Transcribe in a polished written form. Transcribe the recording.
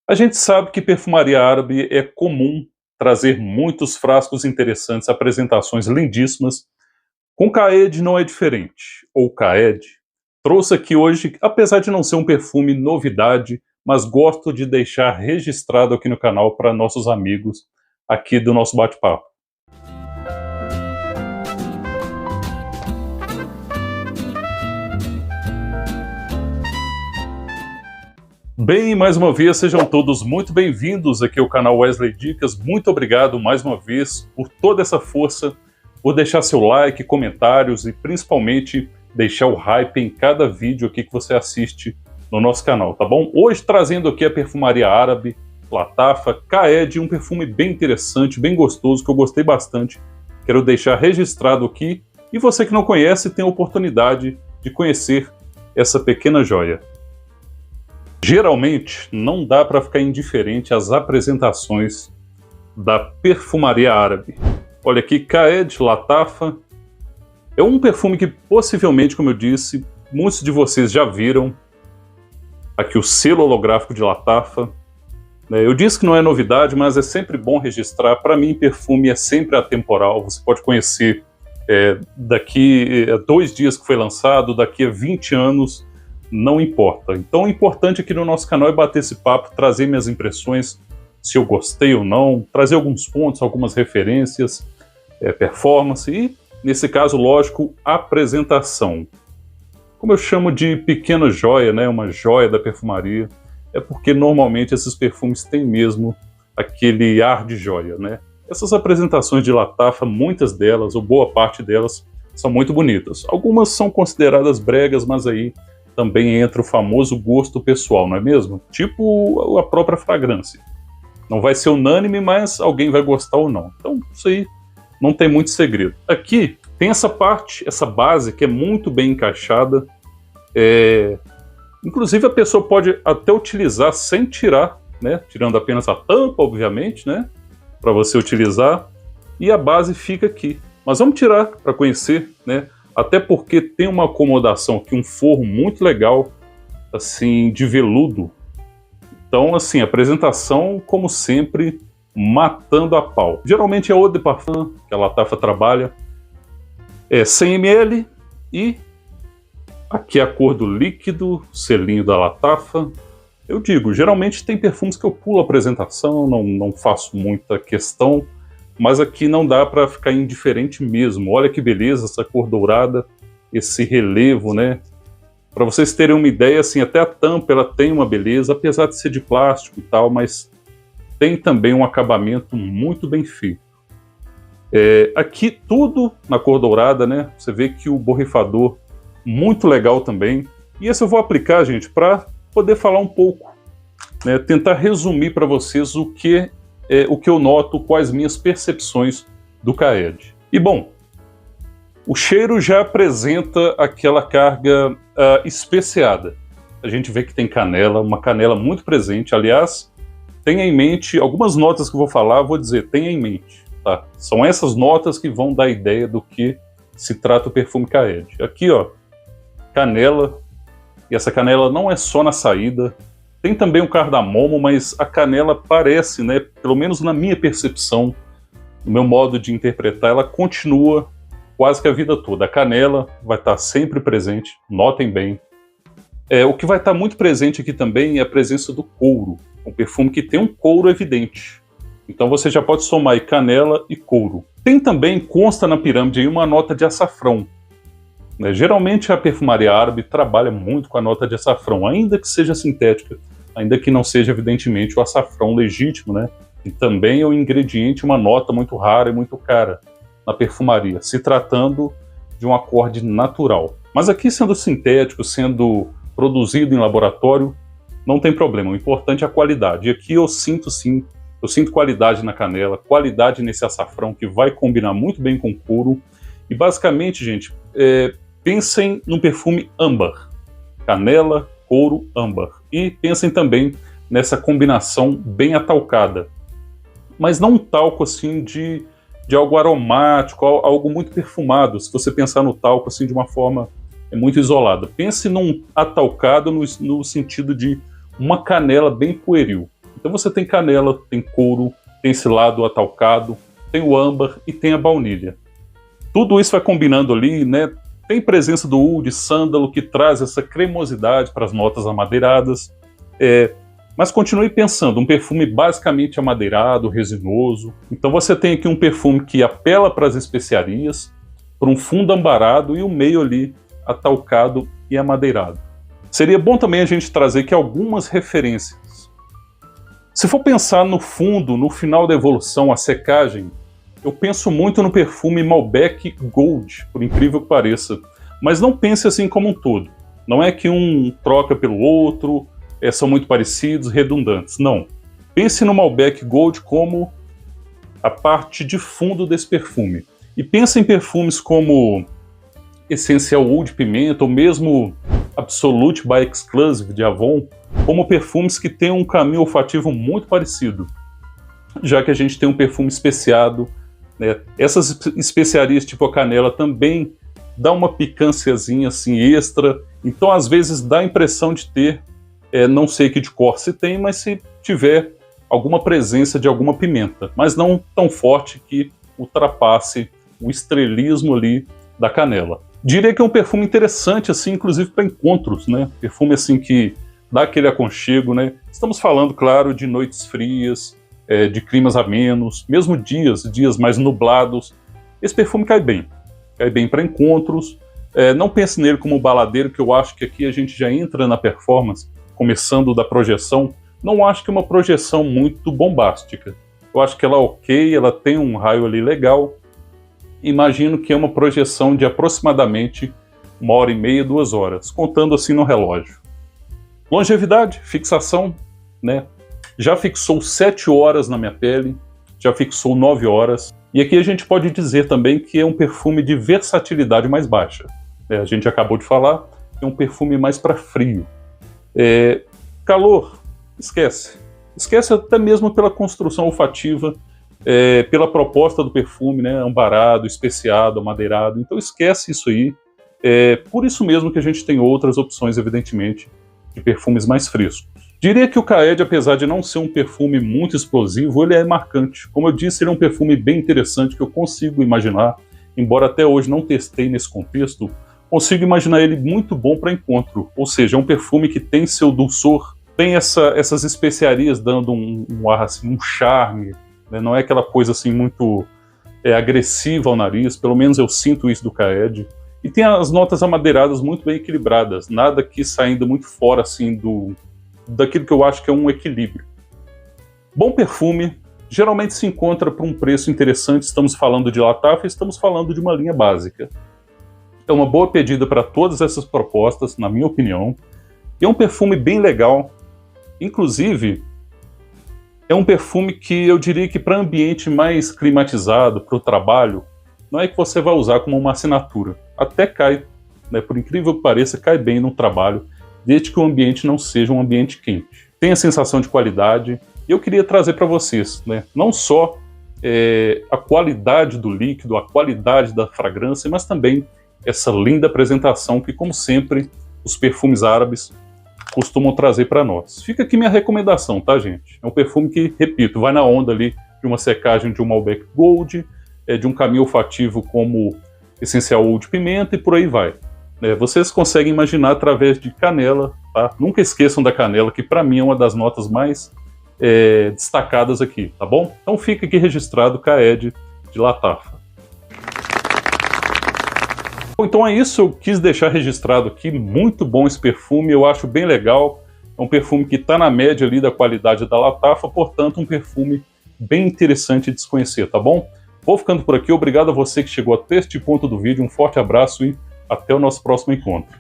A gente sabe que perfumaria árabe é comum trazer muitos frascos interessantes, apresentações lindíssimas. Com Caed não é diferente, ou Caed. Trouxe aqui hoje, apesar de não ser um perfume novidade, mas gosto de deixar registrado aqui no canal para nossos amigos aqui do nosso bate-papo. Bem, mais uma vez, sejam todos muito bem-vindos aqui ao canal Wesley Dicas. Muito obrigado mais uma vez por toda essa força, por deixar seu like, comentários e principalmente deixar o hype em cada vídeo aqui que você assiste no nosso canal, tá bom? Hoje trazendo aqui a perfumaria árabe, Latafa, Caed, um perfume bem interessante, bem gostoso, que eu gostei bastante. Quero deixar registrado aqui e você que não conhece tem a oportunidade de conhecer essa pequena joia. Geralmente, não dá para ficar indiferente às apresentações da perfumaria árabe. Olha aqui, Caed Latafa. É um perfume que possivelmente, como eu disse, muitos de vocês já viram. Aqui o selo holográfico de Latafa. Eu disse que não é novidade, mas é sempre bom registrar. Para mim, perfume é sempre atemporal. Você pode conhecer daqui a 2 dias que foi lançado, daqui a 20 anos... não importa. Então o importante aqui no nosso canal é bater esse papo, trazer minhas impressões, se eu gostei ou não, trazer alguns pontos, algumas referências, performance e, nesse caso, lógico, apresentação. Como eu chamo de pequena joia, né, uma joia da perfumaria, é porque normalmente esses perfumes têm mesmo aquele ar de joia, né? Essas apresentações de Latafa, muitas delas, ou boa parte delas, são muito bonitas. Algumas são consideradas bregas, mas aí também entra o famoso gosto pessoal, não é mesmo? Tipo a própria fragrância. Não vai ser unânime, mas alguém vai gostar ou não. Então, isso aí não tem muito segredo. Aqui tem essa parte, essa base que é muito bem encaixada. Inclusive a pessoa pode até utilizar sem tirar, né? Tirando apenas a tampa, obviamente, né? Para você utilizar. E a base fica aqui. Mas vamos tirar para conhecer, né? Até porque tem uma acomodação aqui, um forro muito legal, assim, de veludo. Então, assim, a apresentação, como sempre, matando a pau. Geralmente é eau de parfum, que a Latafa trabalha. 100 ml e aqui a cor do líquido, selinho da Latafa. Eu digo, geralmente tem perfumes que eu pulo a apresentação, não faço muita questão. Mas aqui não dá para ficar indiferente mesmo. Olha que beleza essa cor dourada, esse relevo, né? Para vocês terem uma ideia, assim, até a tampa ela tem uma beleza, apesar de ser de plástico e tal, mas tem também um acabamento muito bem feito. Aqui tudo na cor dourada, né? Você vê que o borrifador muito legal também. E esse eu vou aplicar, gente, para poder falar um pouco, né? Tentar resumir para vocês o que eu noto, quais minhas percepções do Caed. E bom, o cheiro já apresenta aquela carga especiada. A gente vê que tem canela, uma canela muito presente. Aliás, tenha em mente, algumas notas que eu vou falar, vou dizer, tenha em mente. Tá? São essas notas que vão dar ideia do que se trata o perfume Caed. Aqui, ó, canela, e essa canela não é só na saída. Tem também o cardamomo, mas a canela parece, né, pelo menos na minha percepção, no meu modo de interpretar, ela continua quase que a vida toda. A canela vai estar sempre presente, notem bem. O que vai estar muito presente aqui também é a presença do couro, um perfume que tem um couro evidente. Então você já pode somar aí canela e couro. Tem também, consta na pirâmide, aí uma nota de açafrão. Geralmente a perfumaria árabe trabalha muito com a nota de açafrão, ainda que seja sintética, ainda que não seja evidentemente o açafrão legítimo, né? E também é um ingrediente, uma nota muito rara e muito cara na perfumaria, se tratando de um acorde natural. Mas aqui, sendo sintético, sendo produzido em laboratório, não tem problema, o importante é a qualidade. E aqui eu sinto sim, eu sinto qualidade na canela, qualidade nesse açafrão que vai combinar muito bem com o couro. E basicamente, gente, pensem num perfume âmbar, canela, couro, âmbar. E pensem também nessa combinação bem atalcada. Mas não um talco assim de algo aromático, algo muito perfumado. Se você pensar no talco assim de uma forma muito isolada. Pense num atalcado no sentido de uma canela bem pueril. Então você tem canela, tem couro, tem esse lado atalcado, tem o âmbar e tem a baunilha. Tudo isso vai combinando ali, né? Tem presença do oud, sândalo, que traz essa cremosidade para as notas amadeiradas. Mas continue pensando, um perfume basicamente amadeirado, resinoso. Então você tem aqui um perfume que apela para as especiarias, para um fundo ambarado e o meio ali atalcado e amadeirado. Seria bom também a gente trazer aqui algumas referências. Se for pensar no fundo, no final da evolução, a secagem, eu penso muito no perfume Malbec Gold, por incrível que pareça. Mas não pense assim como um todo. Não é que um troca pelo outro, são muito parecidos, redundantes. Não. Pense no Malbec Gold como a parte de fundo desse perfume. E pense em perfumes como Essential Oud Pimenta, ou mesmo Absolute by Exclusive de Avon, como perfumes que têm um caminho olfativo muito parecido, já que a gente tem um perfume especiado, né? Essas especiarias tipo a canela também dá uma picânciazinha assim extra, então às vezes dá a impressão de ter, não sei que de cor se tem, mas se tiver alguma presença de alguma pimenta, mas não tão forte que ultrapasse o estrelismo ali da canela. Diria que é um perfume interessante, assim, inclusive para encontros, né? Perfume assim que dá aquele aconchego, né? Estamos falando, claro, de noites frias, de climas amenos, mesmo dias mais nublados. Esse perfume cai bem para encontros. Não pense nele como baladeiro, que eu acho que aqui a gente já entra na performance, começando da projeção. Não acho que é uma projeção muito bombástica. Eu acho que ela é ok, ela tem um raio ali legal. Imagino que é uma projeção de aproximadamente 1h30, 2 horas, contando assim no relógio. Longevidade, fixação, né? Já fixou 7 horas na minha pele, já fixou 9 horas. E aqui a gente pode dizer também que é um perfume de versatilidade mais baixa. A gente acabou de falar, é um perfume mais para frio. Calor, esquece. Esquece até mesmo pela construção olfativa, pela proposta do perfume, né, ambarado, especiado, amadeirado. Então esquece isso aí. Por isso mesmo que a gente tem outras opções, evidentemente, de perfumes mais frescos. Diria que o Kaed, apesar de não ser um perfume muito explosivo, ele é marcante. Como eu disse, ele é um perfume bem interessante que eu consigo imaginar, embora até hoje não testei nesse contexto, consigo imaginar ele muito bom para encontro. Ou seja, é um perfume que tem seu dulçor, tem essas especiarias dando um ar assim, um charme, né? Não é aquela coisa assim muito agressiva ao nariz, pelo menos eu sinto isso do Kaed. E tem as notas amadeiradas muito bem equilibradas, nada que saindo muito fora assim daquilo que eu acho que é um equilíbrio. Bom perfume, geralmente se encontra por um preço interessante. Estamos falando de Lattafa, estamos falando de uma linha básica. É uma boa pedida para todas essas propostas, na minha opinião. É um perfume bem legal. Inclusive, é um perfume que eu diria que para ambiente mais climatizado, para o trabalho, não é que você vai usar como uma assinatura. Até cai, né, por incrível que pareça, cai bem no trabalho, desde que o ambiente não seja um ambiente quente. Tem a sensação de qualidade. E eu queria trazer para vocês, né, não só a qualidade do líquido, a qualidade da fragrância, mas também essa linda apresentação que, como sempre, os perfumes árabes costumam trazer para nós. Fica aqui minha recomendação, tá, gente? É um perfume que, repito, vai na onda ali de uma secagem de um Malbec Gold, de um caminho olfativo como Essential Oud Pimenta e por aí vai. Vocês conseguem imaginar através de canela, tá? Nunca esqueçam da canela, que para mim é uma das notas mais destacadas aqui, tá bom? Então fica aqui registrado Kaed de Lattafa. Bom, então é isso, eu quis deixar registrado aqui, muito bom esse perfume, eu acho bem legal, é um perfume que está na média ali da qualidade da Lattafa, portanto um perfume bem interessante de se conhecer, tá bom? Vou ficando por aqui, obrigado a você que chegou até este ponto do vídeo, um forte abraço e até o nosso próximo encontro.